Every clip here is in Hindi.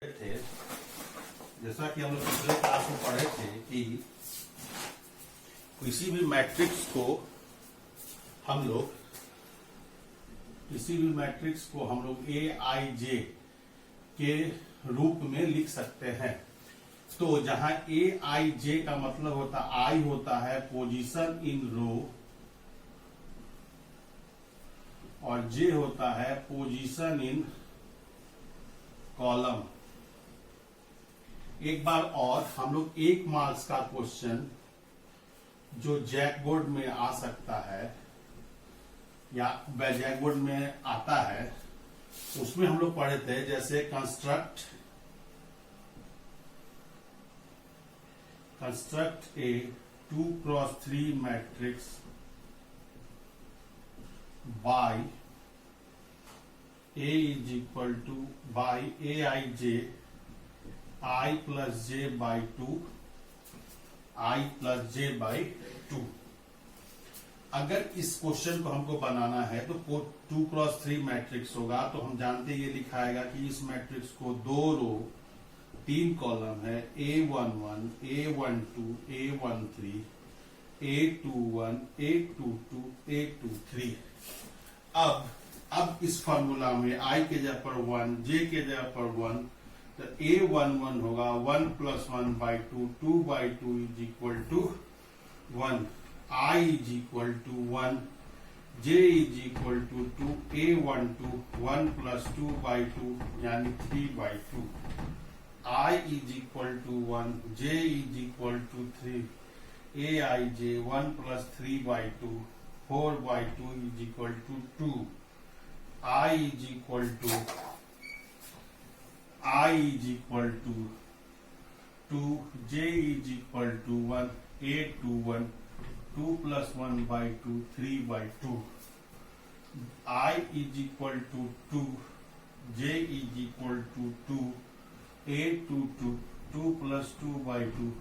थे, जैसा कि हम लोग पिछले क्लास में पढ़े थे कि किसी भी मैट्रिक्स को हम लोग ए आई जे के रूप में लिख सकते हैं। तो जहां ए आई जे का मतलब होता आई होता है पोजीशन इन रो और जे होता है पोजीशन इन कॉलम। एक बार और हम लोग 1 मार्क्स का क्वेश्चन जो जैकबोर्ड में आ सकता है या जैकबोर्ड में आता है उसमें हम लोग पढ़े थे, जैसे construct A 2x3 matrix bye A is equal to by aij I plus j by 2 I plus j by 2। अगर इस क्वेश्चन को हमको बनाना है तो 2x3 मैट्रिक्स होगा, तो हम जानते ये लिखाएगा कि इस मैट्रिक्स को 2 रो 3 कॉलम है, A11 A12 A13 A21 A22 A23। अब इस फॉर्मूला में I के जगह पर 1 J के जगह पर 1, तो A11 होगा 1 + 1 by 2 2 by 2 is equal to 1, I is equal to 1, J is equal to 2, A12 1 + 2 by 2 यानी 3 by 2, I is equal to 1, J is equal to 3, Aij 1 + 3 by 2 4 by 2 is equal to 2, I is equal to 2, J is equal to 1, A21 2 + 1 by 2 3 by 2, I is equal to 2, J is equal to 2, A22 2 + 2 by 2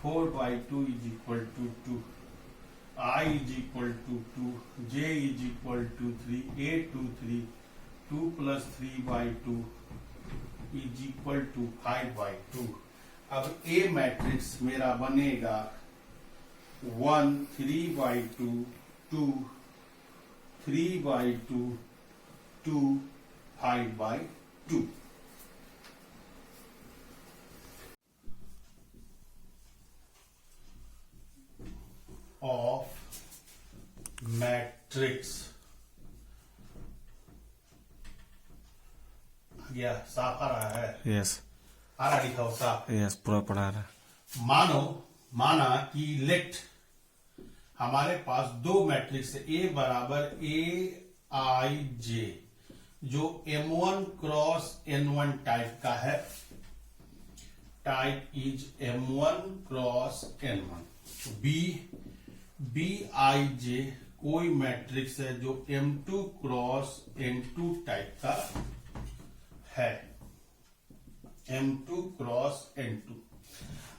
4 by 2 is equal to 2, I is equal to 2, J is equal to 3, A23 2 + 3 by 2 is equal to 5 by 2। अब A मैट्रिक्स मेरा बनेगा 1 3 by 2 2 3 by 2 2 5 by 2। Of matrix या साफ आ रहा है? यस आ रहा लिखा हो साफ? यस पूरा पढ़ा रहा। माना कि लेट हमारे पास 2 मैट्रिक्स है, A बराबर Aij जो M1 क्रॉस N1 टाइप का है, type is M1 cross N1। Bij कोई मैट्रिक्स है जो M2 क्रॉस N2 टाइप का है, M2 क्रॉस N2।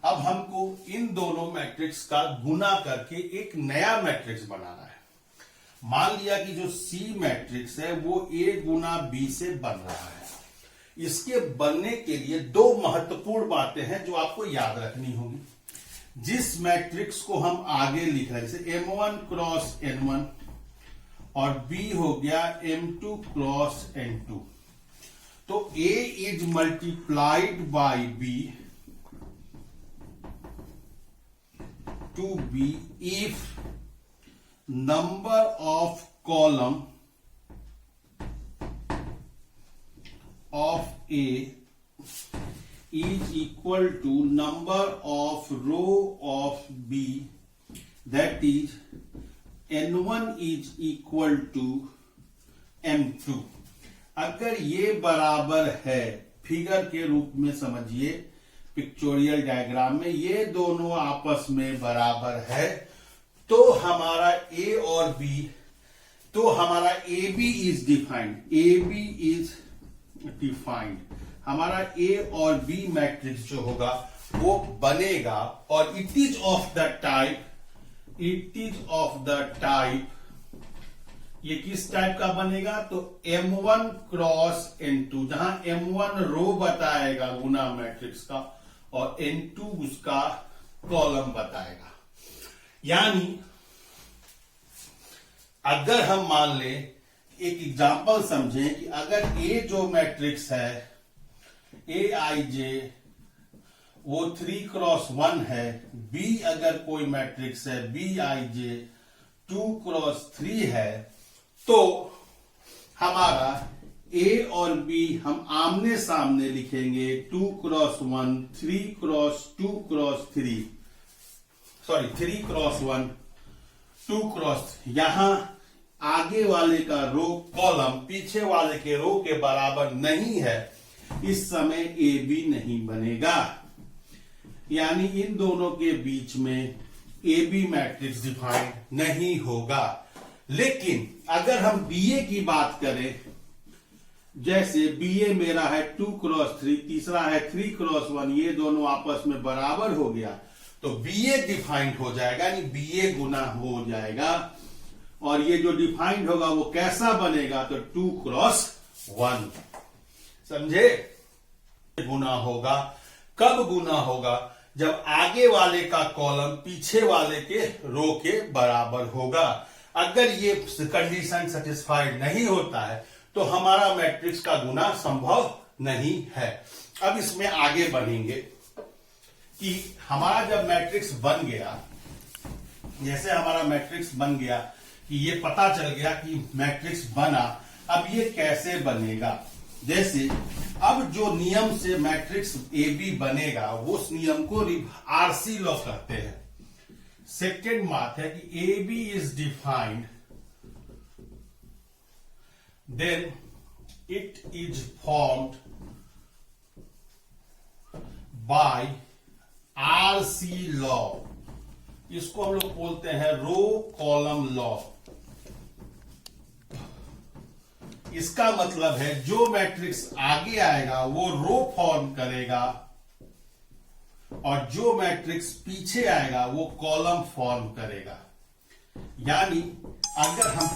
अब हमको इन दोनों मैट्रिक्स का गुना करके एक नया मैट्रिक्स बनाना है। मान लिया कि जो C मैट्रिक्स है वो A गुना B से बन रहा है। इसके बनने के लिए 2 महत्वपूर्ण बातें हैं जो आपको याद रखनी होगी। जिस मैट्रिक्स को हम आगे लिख रहे हैं, जैसे M1 क्रॉस N1 और B हो गया M2 क्रॉस N2, तो A is multiplied by B to B if number of column of A is equal to number of row of B, that is N1 is equal to M2। अगर ये बराबर है, फिगर के रूप में समझिए, पिक्चोरियल डायग्राम में ये दोनों आपस में बराबर है, तो हमारा A और B, तो हमारा AB is defined, हमारा A और B मैट्रिक्स जो होगा वो बनेगा और it is of the type ये किस टाइप का बनेगा, तो M1 क्रॉस N2, जहां M1 रो बताएगा गुना मैट्रिक्स का और N2 उसका कॉलम बताएगा। यानी अगर हम मान लें, एक एग्जांपल समझें कि अगर A जो मैट्रिक्स है Aij वो 3 क्रॉस 1 है, B अगर कोई मैट्रिक्स है Bij 2 क्रॉस 3 है, तो हमारा A और B हम आमने सामने लिखेंगे 2 cross 1, 3 cross 2 cross 3, sorry 3 cross 1, 2 cross. यहां आगे वाले का रो कॉलम पीछे वाले के रो के बराबर नहीं है, इस समय ए बी नहीं बनेगा, यानी इन दोनों के बीच में ए बी मैट्रिक्स डिफाइंड नहीं होगा। लेकिन अगर हम बीए की बात करें, जैसे बीए मेरा है 2 क्रॉस 3, तीसरा है 3 क्रॉस 1, ये दोनों आपस में बराबर हो गया, तो बीए डिफाइंड हो जाएगा, यानी बीए गुना हो जाएगा। और ये जो डिफाइंड होगा वो कैसा बनेगा, तो 2 क्रॉस 1, समझे? गुना होगा, कब गुना होगा, जब आगे वाले का कॉलम पीछे वाले के रो के बराबर होगा। अगर ये कंडीशन सेटिस्फाइड नहीं होता है तो हमारा मैट्रिक्स का गुना संभव नहीं है। अब इसमें आगे बढ़ेंगे कि हमारा जब मैट्रिक्स बन गया, जैसे हमारा मैट्रिक्स बन गया कि ये पता चल गया कि मैट्रिक्स बना, अब ये कैसे बनेगा। जैसे अब जो नियम से मैट्रिक्स ए बी बनेगा वो उस नियम को आरसी लॉ कहते हैं। सेकेंड बात है कि A B is defined, then it is formed by RC law. इसको हम लोग बोलते हैं रो कॉलम लॉ। इसका मतलब है जो मैट्रिक्स आगे आएगा वो रो फॉर्म करेगा और जो मैट्रिक्स पीछे आएगा वो कॉलम फॉर्म करेगा। यानी अगर हम